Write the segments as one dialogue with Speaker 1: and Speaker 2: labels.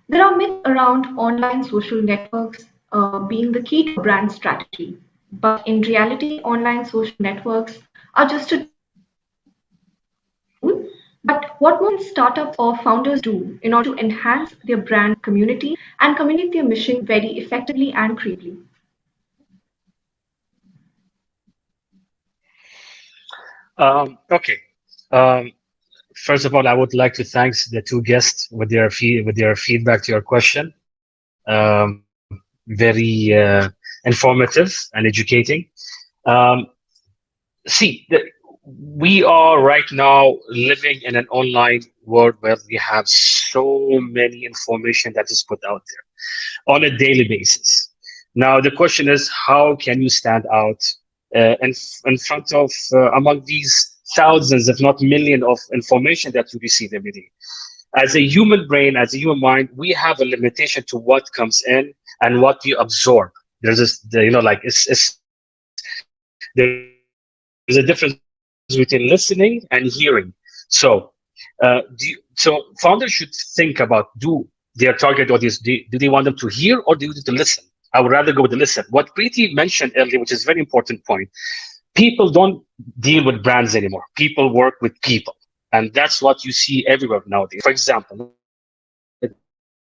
Speaker 1: There are myths around online social networks being the key to a brand strategy, but in reality, online social networks are just a tool. But what most startups or founders do in order to enhance their brand community and communicate their mission very effectively and creatively?
Speaker 2: Okay. Um, First of all, I would like to thank the two guests with their feedback to your question. Very informative and educating. Um, See, we are right now living in an online world where we have so many information that is put out there on a daily basis. Now, the question is, how can you stand out in front of among these thousands, if not million, of information that you receive every day? As a human brain, as a human mind, we have a limitation to what comes in and what we absorb. There's this, like there's a difference between listening and hearing. So founders should think about, do their target audience, do they want them to hear or do they want them to listen? I would rather go with the listen. What Preeti mentioned earlier, which is a very important point, people don't deal with brands anymore. People work with people. And that's what you see everywhere nowadays. For example, let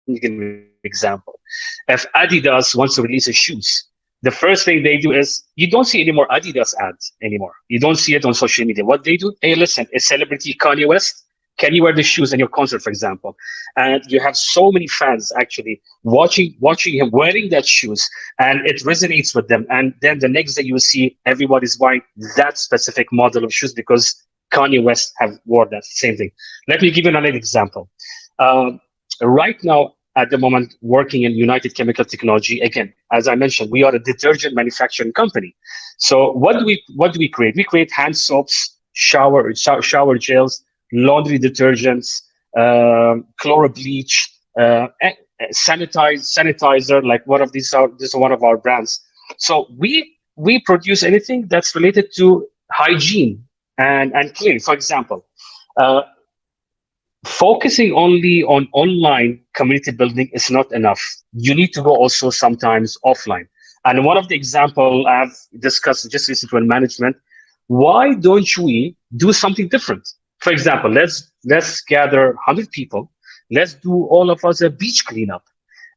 Speaker 2: me give you an example. If Adidas wants to release his shoes, the first thing they do is you don't see any more Adidas ads anymore. You don't see it on social media. What they do, hey, listen, a celebrity Kanye West, can you wear the shoes in your concert, for example? And you have so many fans actually watching him wearing that shoes, and it resonates with them. And then the next day you will see everybody's buying that specific model of shoes because Kanye West have wore that same thing. Let me give you another example. Right now, at the moment, working in United Chemical Technology, again, as I mentioned, we are a detergent manufacturing company. So what do we create? We create hand soaps, shower gels, laundry detergents, chloro bleach, sanitizer. Like one of these are this is one of our brands. So we produce anything that's related to hygiene and cleaning. For example, uh, focusing only on online community building is not enough. You need to go also sometimes offline. And one of the example I've discussed just recently with management, why don't we do something different? For example, let's gather 100 people. Let's do all of us a beach cleanup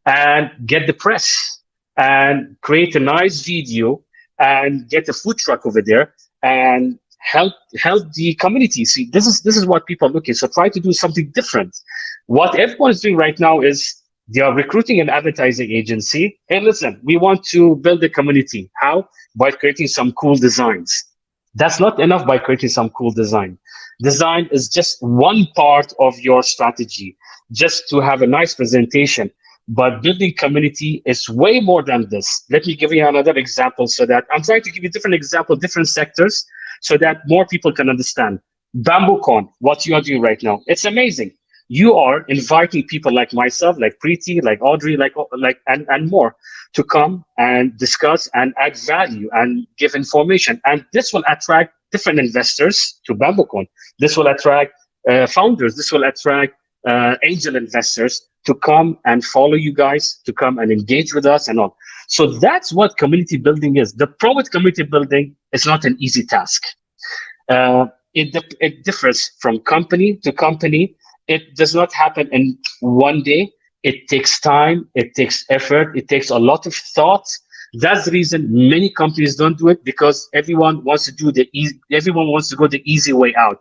Speaker 2: and get the press and create a nice video and get a food truck over there and help the community. See, this is what people are looking. So try to do something different. What everyone is doing right now is they are recruiting an advertising agency. Hey, listen, we want to build a community. How? By creating some cool designs. That's not enough by creating some cool design. Design is just one part of your strategy, just to have a nice presentation. But building community is way more than this. Let me give you another example so that I'm trying to give you different examples, different sectors, so that more people can understand. BambooCon, what you are doing right now, it's amazing. You are inviting people like myself, like Preeti, like Audrey, and more to come and discuss and add value and give information. And this will attract different investors to BambooCon. This will attract founders. This will attract angel investors to come and follow you guys, to come and engage with us and all. So that's what community building is. The problem with community building is not an easy task. It differs from company to company. It does not happen in one day. It takes time, it takes effort, it takes a lot of thought. That's the reason many companies don't do it, because everyone wants to everyone wants to go the easy way out.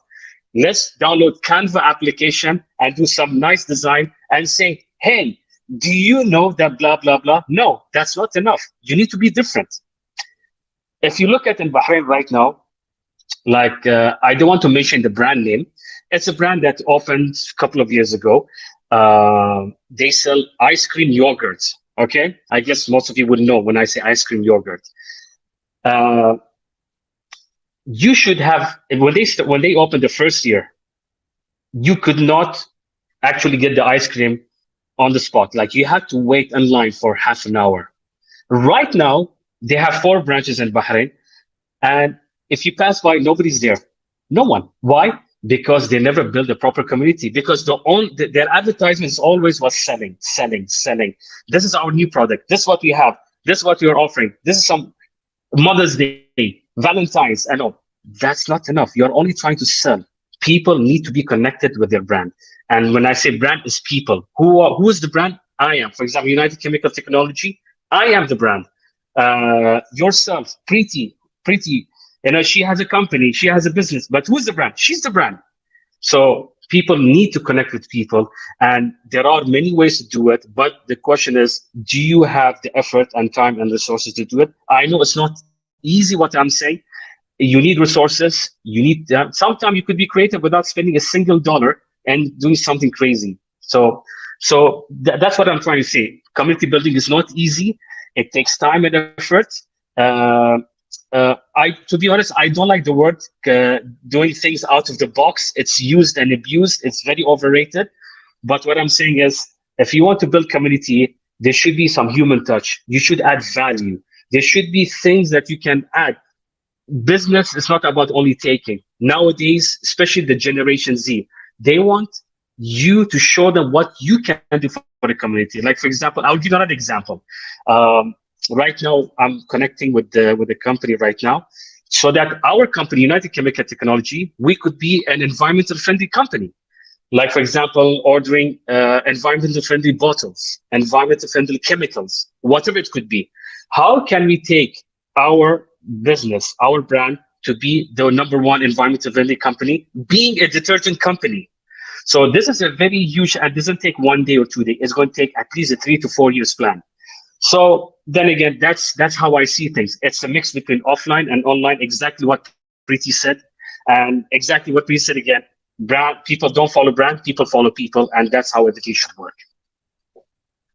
Speaker 2: Let's download Canva application and do some nice design and say, hey, do you know that blah, blah, blah? No, that's not enough. You need to be different. If you look at in Bahrain right now, like I don't want to mention the brand name. It's a brand that opened a couple of years ago. They sell ice cream yogurt. Okay, I guess most of you would know when I say ice cream yogurt. Uh, you should have when they opened the first year, you could not actually get the ice cream on the spot. Like you had to wait in line for half an hour. Right now, they have 4 branches in Bahrain, and if you pass by, nobody's there. No one. Why? because they never build a proper community, because their advertisements always was selling, selling, selling. This is our new product. This is what we have. This is what we are offering. This is some Mother's Day, Valentine's, and all. That's not enough. You're only trying to sell. People need to be connected with their brand. And when I say brand, is people. Who is the brand? I am. For example, United Chemical Technology, I am the brand. Yourself, Preeti, she has a company, she has a business, but who's the brand? She's the brand. So people need to connect with people, and there are many ways to do it. But the question is, do you have the effort and time and resources to do it? I know it's not easy what I'm saying. You need resources. You need sometimes you could be creative without spending a single dollar and doing something crazy. So that's what I'm trying to say. Community building is not easy. It takes time and effort. To be honest, I don't like the word doing things out of the box. It's used and abused. It's very overrated. But what I'm saying is, if you want to build community, there should be some human touch. You should add value. There should be things that you can add. Business is not about only taking. Nowadays, especially the Generation Z, they want you to show them what you can do for the community. Like, for example, I'll give you another example. Right now, I'm connecting with the company right now, so that our company, United Chemical Technology, we could be an environmental friendly company. Like, for example, ordering environmental friendly bottles, environmental friendly chemicals, whatever it could be. How can we take our business, our brand, to be the #1 environmental friendly company, being a detergent company? So this is a very huge, and doesn't take 1 day or 2 days. It's going to take at least a 3 to 4 years plan. So then again, that's how I see things. It's a mix between offline and online, exactly what Preeti said. And exactly what we said again, brand, people don't follow brand, people follow people, and that's how education should work.